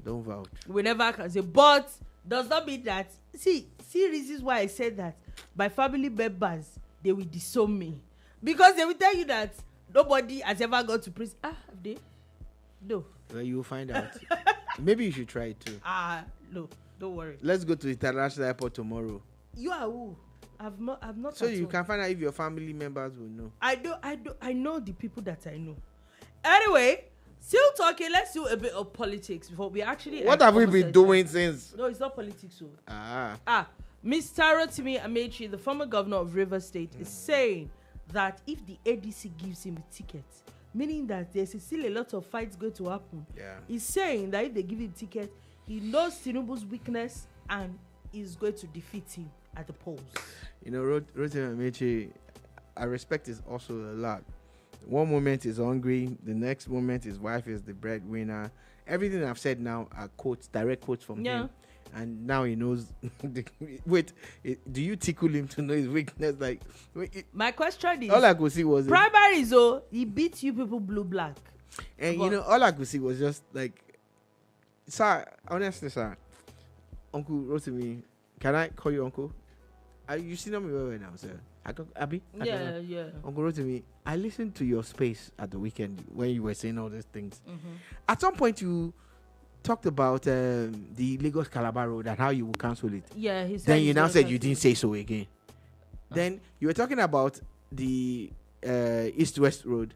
Don't vouch. We never can say, but does not mean that... See reasons why I said that. My family members, they will disown me. Because they will tell you that nobody has ever gone to prison. They? No. Well, you will find out. Maybe you should try it too. No. Don't worry. Let's go to the international airport tomorrow. You are who? I've not. So at you all. can find out if your family members will know. I know the people that I know. Anyway, still talking. Let's do a bit of politics before we actually. What have we been doing since? No, it's not politics. So. Ah. Mr. Rotimi Amaechi, the former governor of Rivers State, is saying that if the ADC gives him a ticket, meaning that there's still a lot of fights going to happen. Yeah. He's saying that if they give him a ticket, he knows Tinubu's weakness and is going to defeat him at the polls. You know, Rotimi Amaechi, I respect this also a lot. One moment is hungry, the next moment his wife is the breadwinner. Everything I've said now are quotes, direct quotes from him. And now he knows. Do you tickle him to know his weakness? My question is, all I could see was primaries. He beat you people blue black. And you know, all I could see was just like, sir, honestly, sir, Uncle Rotimi, can I call you uncle? You see me well now, sir. Abby? Yeah. Uncle Rotimi, I listened to your space at the weekend when you were saying all these things. At some point, you talked about the Lagos Calabar Road and how you will cancel it. Yeah, he said. Then you now said you didn't say so again. Then you were talking about the East-West Road,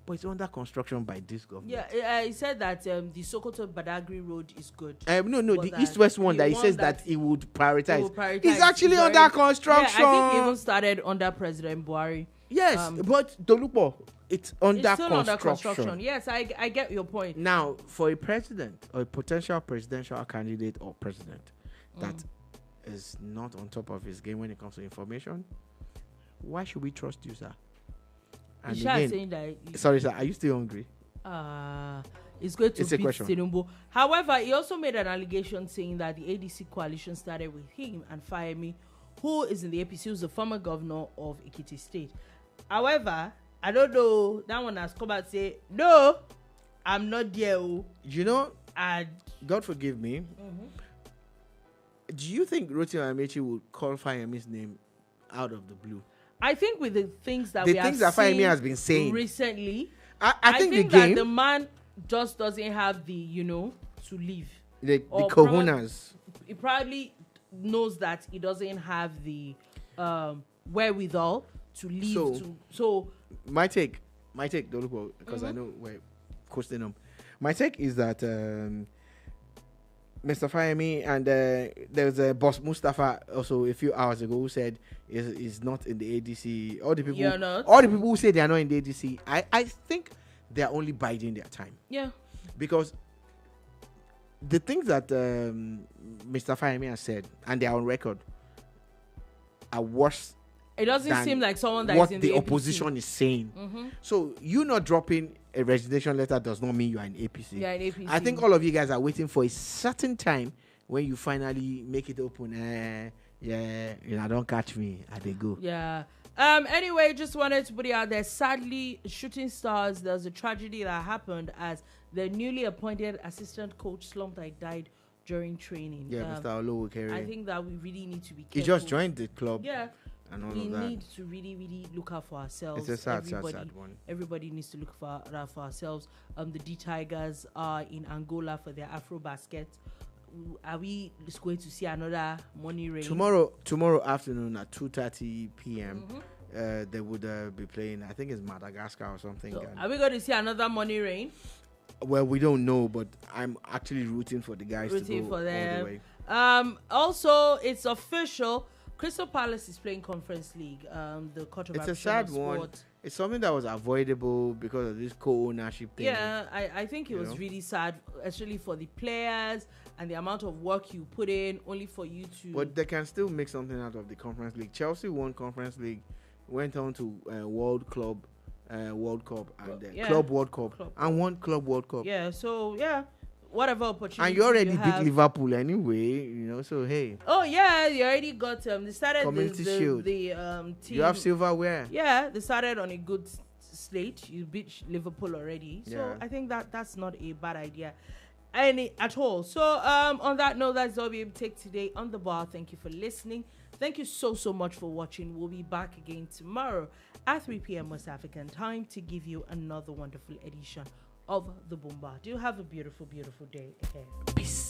but it's under construction by this government. Yeah, he said that the Sokoto Badagry Road is good. No, the East-West one that he says that he would prioritize. It's actually Very, under construction. Yeah, I think it even started under President Buhari. Yes, but Dolupo, it's still under construction. Yes, I get your point. Now, for a president or a potential presidential candidate or president that is not on top of his game when it comes to information, why should we trust you, sir? And again, saying that sorry, sir, are you still hungry? It's going to beat Tinubu. However, he also made an allegation saying that the ADC coalition started with him and Fayemi, who is in the APC, who's the former governor of Ekiti State. However, I don't know, that one has come out and say, no, I'm not there. You know, God forgive me. Do you think Rotimi Amaechi would call Fayemi's name out of the blue? I think with the things that Fayemi has been saying recently, I think that the man just doesn't have the, to leave. The cojones. He probably knows that he doesn't have the wherewithal to leave. So my take, Dolupo, because I know we're coasting him. My take is that Mr. Fayemi and there's a boss Mustafa also a few hours ago who said is not in the ADC. All the people who say they are not in the ADC, I think they are only biding their time. Yeah. Because the things that Mr. Fayemi has said, and they are on record, are worse. It doesn't seem like someone that is in the opposition is saying. So you not dropping a resignation letter does not mean you are in APC. Yeah, in APC. I think all of you guys are waiting for a certain time when you finally make it open. Don't catch me. They go. Yeah. Anyway, just wanted to put it out there. Sadly, Shooting Stars, there's a tragedy that happened as the newly appointed assistant coach slumped and died during training. Yeah, Mr. Olowo. I think that we really need to be careful. He just joined the club. Yeah. And all we need to really, really look out for ourselves. It's a sad one. Everybody needs to look out for ourselves. The D Tigers are in Angola for their Afro basket. Are we just going to see another money rain? Tomorrow afternoon at 2:30 p.m. They would be playing. I think it's Madagascar or something. So are we going to see another money rain? Well, we don't know, but I'm actually rooting for the guys to go all the way. Also, it's official. Crystal Palace is playing Conference League. The Court of It's a sad one. It's something that was avoidable because of this co-ownership thing. Yeah, I think it was really sad, especially for the players and the amount of work you put in, only for you to... But they can still make something out of the Conference League. Chelsea won Conference League, went on to World Cup and Club World Cup and won Club World Cup. Yeah, so whatever opportunity. And you already beat Liverpool anyway, so hey. Oh yeah, you already got they started Community Shield. The team. You have silverware. Yeah, they started on a good slate. You beat Liverpool already. So I think that's not a bad idea at all. So on that note, that's all we take today on The Bar. Thank you for listening. Thank you so much for watching. We'll be back again tomorrow at 3 p.m. West African time to give you another wonderful edition of The Boomba. Do have a beautiful, beautiful day ahead. Peace.